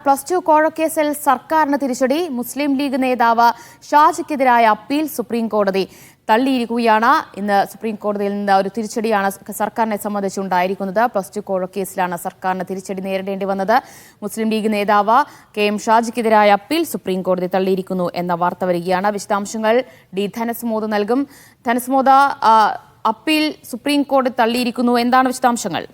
+2 കോഴക്കേസിൽ സർക്കാരിന് തിരിച്ചടി. മുസ്ലിം ലീഗ് നേതാവ് ഷാജിക്കെതിരായ അപ്പീൽ സുപ്രീം കോടതി തള്ളിയിരിക്കുകയാണ്. ഇന്ന് സുപ്രീം കോടതിയിൽ നിന്ന് ഒരു തിരിച്ചടിയാണ് സർക്കാരിനെ സംബന്ധിച്ചുണ്ടായിരിക്കുന്നത്. +2 കോഴക്കേസിലാണ് സർക്കാരിന് തിരിച്ചടി നേരിടേണ്ടി വന്നത്. മുസ്ലിം ലീഗ് നേതാവ് KM ഷാജിക്കെതിരായ അപ്പീൽ സുപ്രീം കോടതി തള്ളിയിരിക്കുന്നു എന്ന വാർത്ത വരികയാണ്. വിശദാംശങ്ങൾ ഡി ധനസ്മോദ് നൽകും. ധനസ്മോദ, അപ്പീൽ സുപ്രീം കോടതി തള്ളിയിരിക്കുന്നു, എന്താണ് വിശദാംശങ്ങൾ?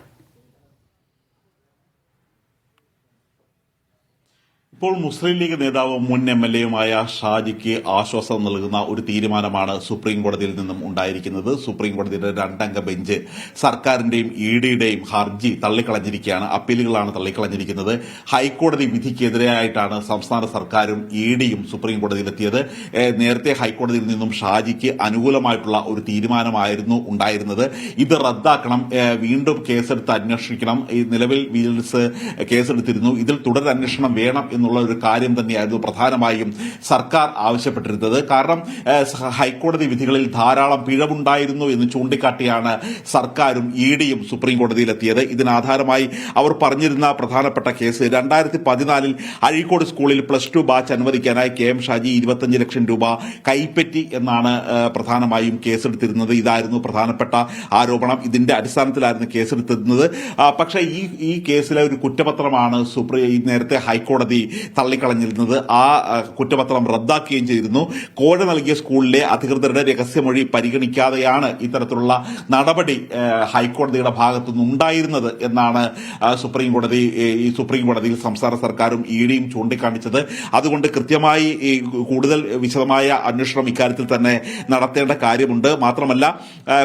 ഇപ്പോൾ മുസ്ലിം ലീഗ് നേതാവ് മുൻ MLA-യുമായ ഷാജിക്ക് ആശ്വാസം നൽകുന്ന ഒരു തീരുമാനമാണ് സുപ്രീം കോടതിയിൽ നിന്നും ഉണ്ടായിരിക്കുന്നത്. സുപ്രീം കോടതിയുടെ 2-അംഗ ബെഞ്ച് സർക്കാരിന്റെയും ED-യുടെയും ഹർജി തള്ളിക്കളഞ്ഞിരിക്കുകയാണ്. അപ്പീലുകളാണ് തള്ളിക്കളഞ്ഞിരിക്കുന്നത്. ഹൈക്കോടതി വിധിക്കെതിരെയായിട്ടാണ് സംസ്ഥാന സർക്കാരും ED-യും സുപ്രീം കോടതിയിലെത്തിയത്. നേരത്തെ ഹൈക്കോടതിയിൽ നിന്നും ഷാജിക്ക് അനുകൂലമായിട്ടുള്ള ഒരു തീരുമാനമായിരുന്നു ഉണ്ടായിരുന്നത്. ഇത് റദ്ദാക്കണം, വീണ്ടും കേസെടുത്ത് അന്വേഷിക്കണം. നിലവിൽ വിജിലൻസ് കേസെടുത്തിരുന്നു. ഇതിൽ തുടരന്വേഷണം വേണം എന്നുള്ള ഒരു കാര്യം തന്നെയായിരുന്നു പ്രധാനമായും സർക്കാർ ആവശ്യപ്പെട്ടിരുന്നത്. കാരണം ഹൈക്കോടതി വിധികളിൽ ധാരാളം പിഴവുണ്ടായിരുന്നു എന്ന് ചൂണ്ടിക്കാട്ടിയാണ് സർക്കാരും ED-യും സുപ്രീം കോടതിയിലെത്തിയത്. ഇതിനാധാരമായി അവർ പറഞ്ഞിരുന്ന പ്രധാനപ്പെട്ട കേസ് 2014 അഴീക്കോട് സ്കൂളിൽ +2 ബാച്ച് അനുവദിക്കാനായി KM ഷാജി 25 ലക്ഷം രൂപ കൈപ്പറ്റി എന്നാണ് പ്രധാനമായും കേസെടുത്തിരുന്നത്. ഇതായിരുന്നു പ്രധാനപ്പെട്ട ആരോപണം. ഇതിന്റെ അടിസ്ഥാനത്തിലായിരുന്നു കേസെടുത്തിരുന്നത്. പക്ഷേ ഈ കേസിലെ ഒരു കുറ്റപത്രമാണ് നേരത്തെ ഹൈക്കോടതി തള്ളിക്കളഞ്ഞിരുന്നത്. ആ കുറ്റപത്രം റദ്ദാക്കുകയും ചെയ്തിരുന്നു. കോഴ നൽകിയ സ്കൂളിലെ അധികൃതരുടെ രഹസ്യമൊഴി പരിഗണിക്കാതെയാണ് ഇത്തരത്തിലുള്ള നടപടി ഹൈക്കോടതിയുടെ ഭാഗത്തുനിന്ന് ഉണ്ടായിരുന്നത് എന്നാണ് സുപ്രീം കോടതിയിൽ സംസ്ഥാന സർക്കാരും ED-യും ചൂണ്ടിക്കാണിച്ചത്. അതുകൊണ്ട് കൃത്യമായി കൂടുതൽ വിശദമായ അന്വേഷണം ഇക്കാര്യത്തിൽ തന്നെ നടത്തേണ്ട കാര്യമുണ്ട്. മാത്രമല്ല,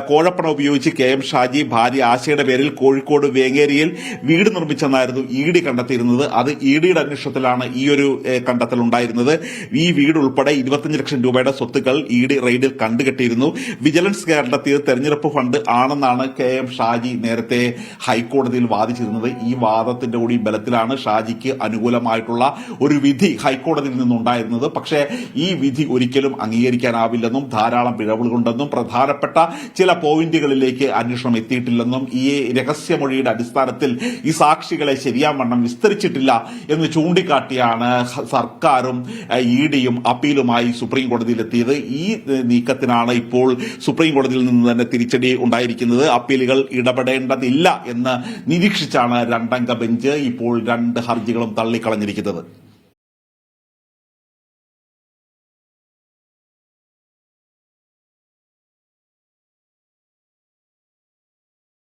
കോഴപ്പണം ഉപയോഗിച്ച് KM ഷാജി ഭാര്യ ആശയുടെ പേരിൽ കോഴിക്കോട് വേങ്ങേരിയിൽ വീട് നിർമ്മിച്ചെന്നായിരുന്നു ED കണ്ടെത്തിയിരുന്നത്. അത് ED-യുടെ അന്വേഷണത്തിലാണ് ഈ ഒരു കണ്ടെത്തൽ ഉണ്ടായിരുന്നത്. ഈ വീട് ഉൾപ്പെടെ 25 ലക്ഷം രൂപയുടെ സ്വത്തുക്കൾ ED റെയ്ഡിൽ കണ്ടുകെട്ടിയിരുന്നു. വിജിലൻസ് കണ്ടെത്തിയത് തെരഞ്ഞെടുപ്പ് ഫണ്ട് ആണെന്നാണ് KM ഷാജി നേരത്തെ ഹൈക്കോടതിയിൽ വാദിച്ചിരുന്നത്. ഈ വാദത്തിന്റെ കൂടി ബലത്തിലാണ് ഷാജിക്ക് അനുകൂലമായിട്ടുള്ള ഒരു വിധി ഹൈക്കോടതിയിൽ നിന്നുണ്ടായിരുന്നത്. പക്ഷേ ഈ വിധി ഒരിക്കലും അംഗീകരിക്കാനാവില്ലെന്നും ധാരാളം പിഴവുകളുണ്ടെന്നും പ്രധാനപ്പെട്ട ചില പോയിന്റുകളിലേക്ക് അന്വേഷണം എത്തിയിട്ടില്ലെന്നും ഈ രഹസ്യമൊഴിയുടെ അടിസ്ഥാനത്തിൽ ഈ സാക്ഷികളെ ശരിയാവണ്ണം വിസ്തരിച്ചിട്ടില്ല എന്ന് ചൂണ്ടിക്കാട്ടിയാണ് സർക്കാരും ED-യും അപ്പീലുമായി സുപ്രീം കോടതിയിലെത്തിയത്. ഈ നീക്കത്തിനാണ് ഇപ്പോൾ സുപ്രീം കോടതിയിൽ നിന്ന് തന്നെ തിരിച്ചടി ഉണ്ടായിരിക്കുന്നത്. അപ്പീലുകൾ ഇടപെടേണ്ടതില്ല എന്ന് നിരീക്ഷിച്ചാണ് 2-അംഗ ബെഞ്ച് ഇപ്പോൾ 2 ഹർജികളും തള്ളിക്കളഞ്ഞിരിക്കുന്നത്.